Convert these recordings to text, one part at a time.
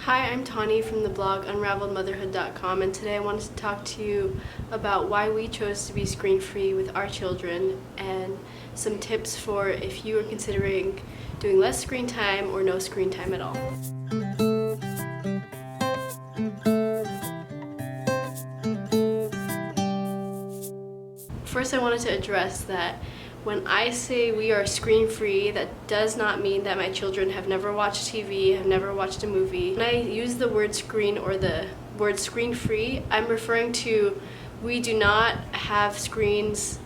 Hi, I'm Tawny from the blog unraveledmotherhood.com, and today I wanted to talk to you about why we chose to be screen-free with our children and some tips for if you are considering doing less screen time or no screen time at all. First, I wanted to address that when I say we are screen-free, that does not mean that my children have never watched TV, have never watched a movie. When I use the word screen or the word screen-free, I'm referring to we do not have screens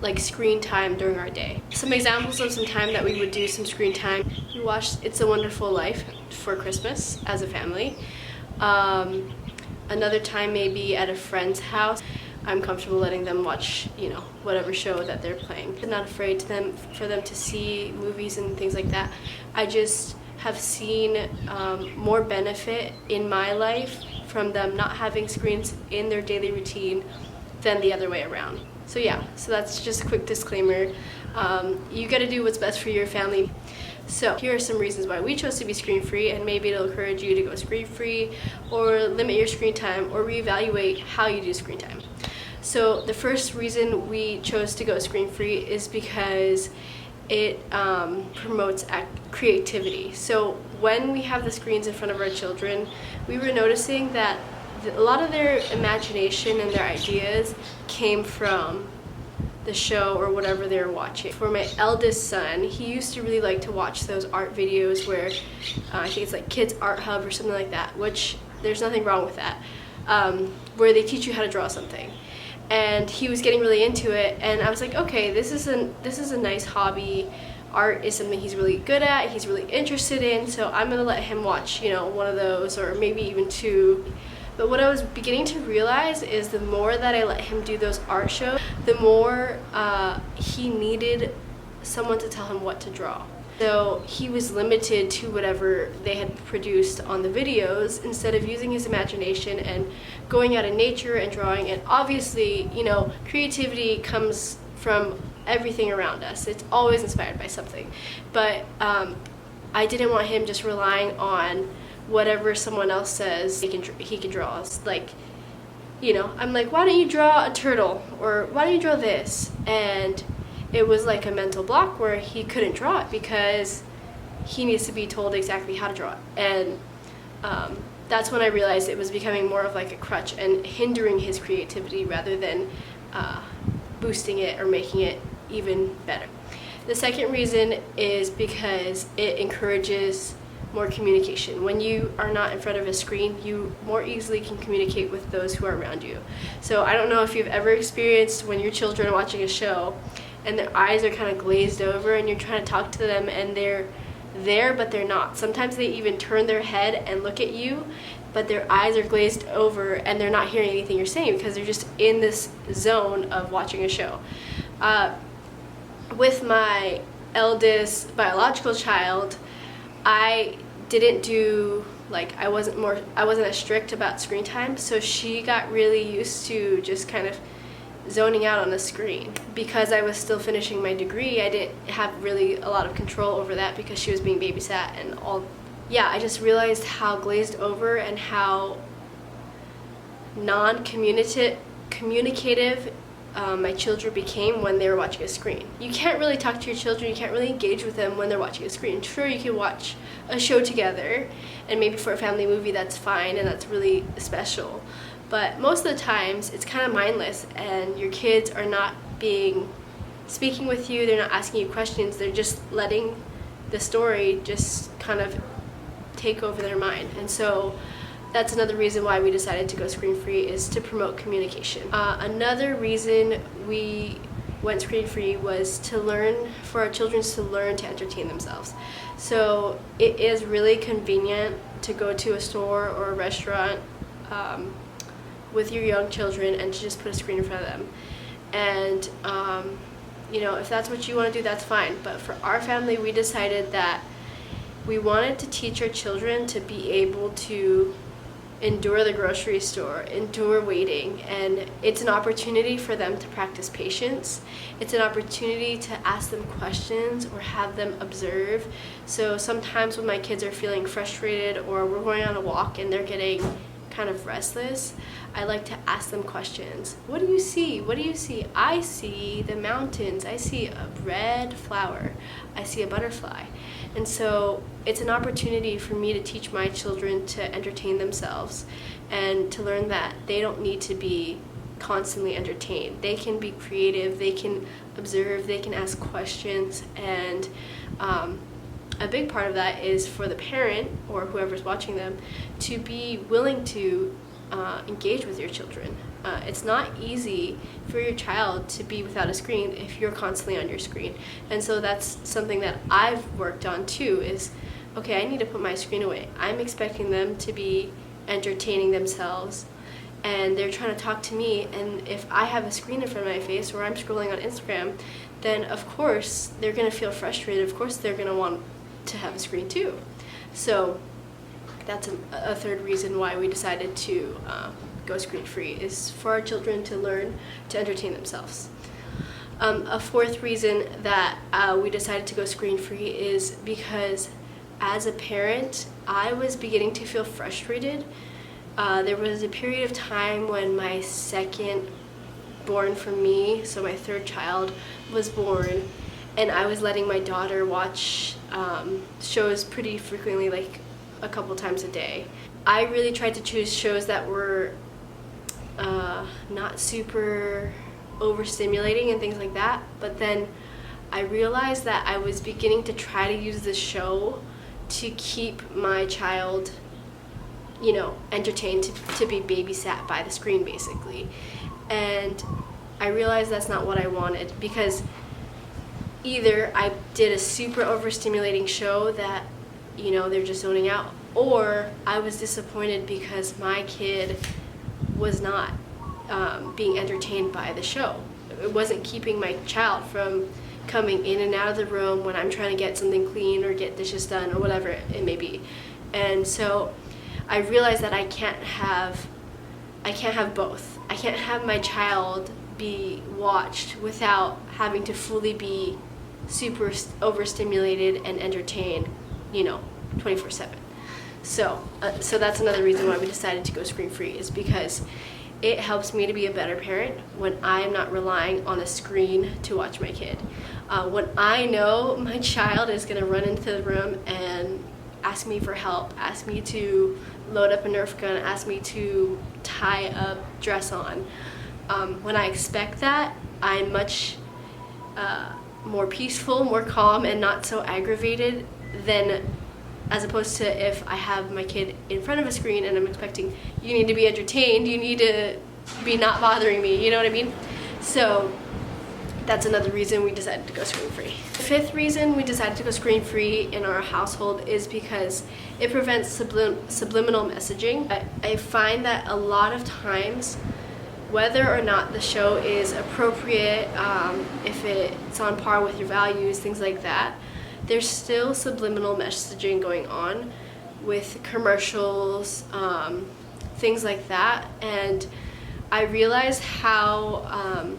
like screen time during our day. Some examples of some time that we would do some screen time. We watched It's a Wonderful Life for Christmas as a family. Another time maybe at a friend's house. I'm comfortable letting them watch, whatever show that they're playing. I'm not afraid for them to see movies and things like that. I just have seen more benefit in my life from them not having screens in their daily routine than the other way around. So that's just a quick disclaimer. You gotta do what's best for your family. So here are some reasons why we chose to be screen-free, and maybe it'll encourage you to go screen-free or limit your screen time or reevaluate how you do screen time. So the first reason we chose to go screen-free is because it promotes creativity. So when we have the screens in front of our children, we were noticing that a lot of their imagination and their ideas came from the show or whatever they were watching. For my eldest son, he used to really like to watch those art videos where I think it's like Kids Art Hub or something like that, which there's nothing wrong with that, where they teach you how to draw something. And he was getting really into it, and I was like, okay, this is a nice hobby. Art is something he's really good at, he's really interested in, so I'm gonna let him watch, one of those, or maybe even two. But what I was beginning to realize is the more that I let him do those art shows, the more he needed someone to tell him what to draw. So he was limited to whatever they had produced on the videos instead of using his imagination and going out in nature and drawing. And obviously, creativity comes from everything around us. It's always inspired by something. But I didn't want him just relying on whatever someone else says he can draw. Like, I'm like, why don't you draw a turtle? Or why don't you draw this? And it was like a mental block where he couldn't draw it because he needs to be told exactly how to draw it. And that's when I realized it was becoming more of like a crutch and hindering his creativity rather than boosting it or making it even better. The second reason is because it encourages more communication. When you are not in front of a screen, you more easily can communicate with those who are around you. So I don't know if you've ever experienced when your children are watching a show and their eyes are kind of glazed over and you're trying to talk to them and they're there but they're not. Sometimes they even turn their head and look at you, but their eyes are glazed over and they're not hearing anything you're saying because they're just in this zone of watching a show. With my eldest biological child, I didn't do, I wasn't as strict about screen time, so she got really used to just kind of zoning out on the screen. Because I was still finishing my degree, I didn't have really a lot of control over that because she was being babysat and all. I just realized how glazed over and how non-communicative my children became when they were watching a screen. You can't really talk to your children, you can't really engage with them when they're watching a screen. Sure, you can watch a show together, and maybe for a family movie that's fine and that's really special. But most of the times it's kind of mindless and your kids are not speaking with you, they're not asking you questions, they're just letting the story just kind of take over their mind. And so that's another reason why we decided to go screen-free, is to promote communication. Another reason we went screen-free was for our children to learn to entertain themselves. So it is really convenient to go to a store or a restaurant with your young children and to just put a screen in front of them. And if that's what you want to do, that's fine. But for our family, we decided that we wanted to teach our children to be able to endure the grocery store, endure waiting, and it's an opportunity for them to practice patience. It's an opportunity to ask them questions or have them observe. So sometimes when my kids are feeling frustrated or we're going on a walk and they're getting kind of restless, I like to ask them questions. What do you see? What do you see? I see the mountains. I see a red flower. I see a butterfly. And so it's an opportunity for me to teach my children to entertain themselves and to learn that they don't need to be constantly entertained. They can be creative, they can observe, they can ask questions, and a big part of that is for the parent or whoever's watching them to be willing to engage with your children. It's not easy for your child to be without a screen if you're constantly on your screen. And so that's something that I've worked on too, is, okay, I need to put my screen away. I'm expecting them to be entertaining themselves, and they're trying to talk to me, and if I have a screen in front of my face or I'm scrolling on Instagram, then of course they're going to feel frustrated. Of course they're going to want to have a screen too. So that's a third reason why we decided to go screen free, is for our children to learn to entertain themselves. A fourth reason that we decided to go screen free is because as a parent, I was beginning to feel frustrated. There was a period of time when my second born from me, so my third child, was born, and I was letting my daughter watch shows pretty frequently, like a couple times a day. I really tried to choose shows that were not super overstimulating and things like that, but then I realized that I was beginning to try to use the show to keep my child, you know, entertained, to be babysat by the screen basically. And I realized that's not what I wanted, because either I did a super overstimulating show that, you know, they're just zoning out, or I was disappointed because my kid was not being entertained by the show. It wasn't keeping my child from coming in and out of the room when I'm trying to get something clean or get dishes done or whatever it may be. And so I realized that I can't have both. I can't have my child be watched without having to fully be super overstimulated and entertained, you know, 24/7. So that's another reason why we decided to go screen free, is because it helps me to be a better parent when I'm not relying on a screen to watch my kid. When I know my child is going to run into the room and ask me for help, ask me to load up a Nerf gun, ask me to tie a dress on, when I expect that, I'm much more peaceful, more calm, and not so aggravated than as opposed to if I have my kid in front of a screen and I'm expecting, you need to be entertained, you need to be not bothering me, you know what I mean? So that's another reason we decided to go screen free. The fifth reason we decided to go screen free in our household is because it prevents subliminal messaging. I find that a lot of times, whether or not the show is appropriate, if it's on par with your values, things like that, there's still subliminal messaging going on with commercials, things like that. And I realized how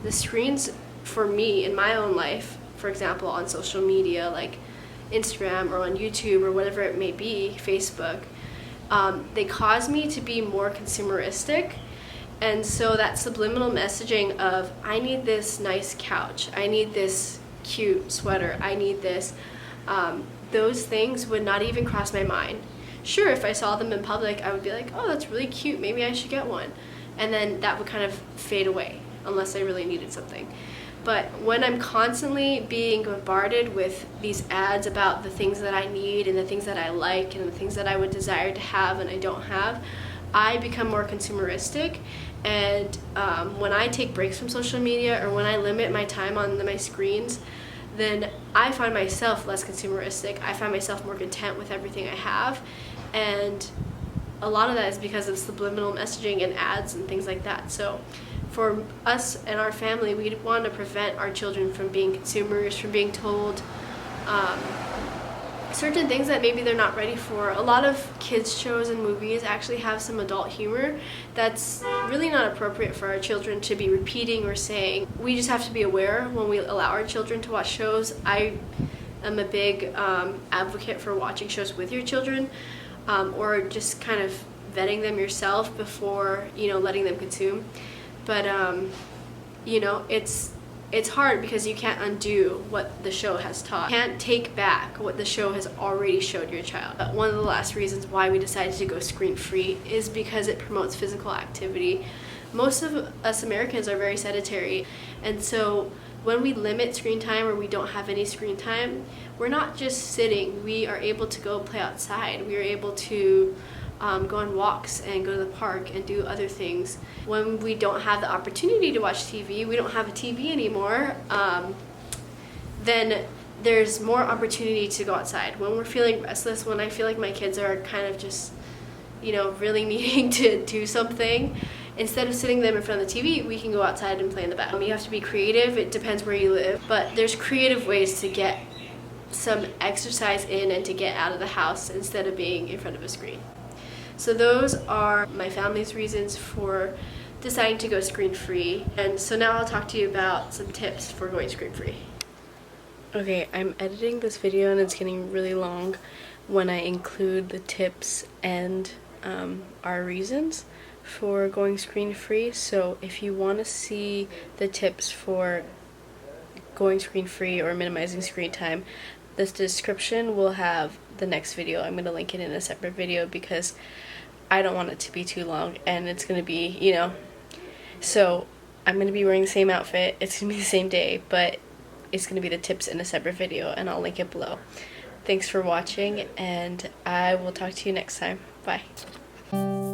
the screens for me in my own life, for example, on social media like Instagram or on YouTube or whatever it may be, Facebook, they cause me to be more consumeristic. And so that subliminal messaging of, I need this nice couch, I need this cute sweater, I need this, those things would not even cross my mind. Sure, if I saw them in public, I would be like, oh, that's really cute, maybe I should get one. And then that would kind of fade away, unless I really needed something. But when I'm constantly being bombarded with these ads about the things that I need and the things that I like and the things that I would desire to have and I don't have, I become more consumeristic. And when I take breaks from social media or when I limit my time on my screens, then I find myself less consumeristic. I find myself more content with everything I have. And a lot of that is because of subliminal messaging and ads and things like that. So for us and our family, we want to prevent our children from being consumers, from being told certain things that maybe they're not ready for. A lot of kids shows and movies actually have some adult humor that's really not appropriate for our children to be repeating or saying. We just have to be aware when we allow our children to watch shows. I am a big advocate for watching shows with your children, or just kind of vetting them yourself before, you know, letting them consume. But you know, it's hard because you can't undo what the show has taught. You can't take back what the show has already showed your child. But one of the last reasons why we decided to go screen-free is because it promotes physical activity. Most of us Americans are very sedentary, and so when we limit screen time or we don't have any screen time, we're not just sitting. We are able to go play outside. We are able to go on walks and go to the park and do other things. When we don't have the opportunity to watch TV, we don't have a TV anymore, then there's more opportunity to go outside. When we're feeling restless, when I feel like my kids are kind of just, you know, really needing to do something, instead of sitting them in front of the TV, we can go outside and play in the back. You have to be creative. It depends where you live, but there's creative ways to get some exercise in and to get out of the house instead of being in front of a screen. So those are my family's reasons for deciding to go screen-free. And so now I'll talk to you about some tips for going screen-free. Okay, I'm editing this video and it's getting really long when I include the tips and our reasons for going screen-free. So if you want to see the tips for going screen-free or minimizing screen time, this description will have the next video. I'm going to link it in a separate video because I don't want it to be too long and it's going to be, you know, so I'm going to be wearing the same outfit. It's going to be the same day, but it's going to be the tips in a separate video and I'll link it below. Thanks for watching and I will talk to you next time. Bye.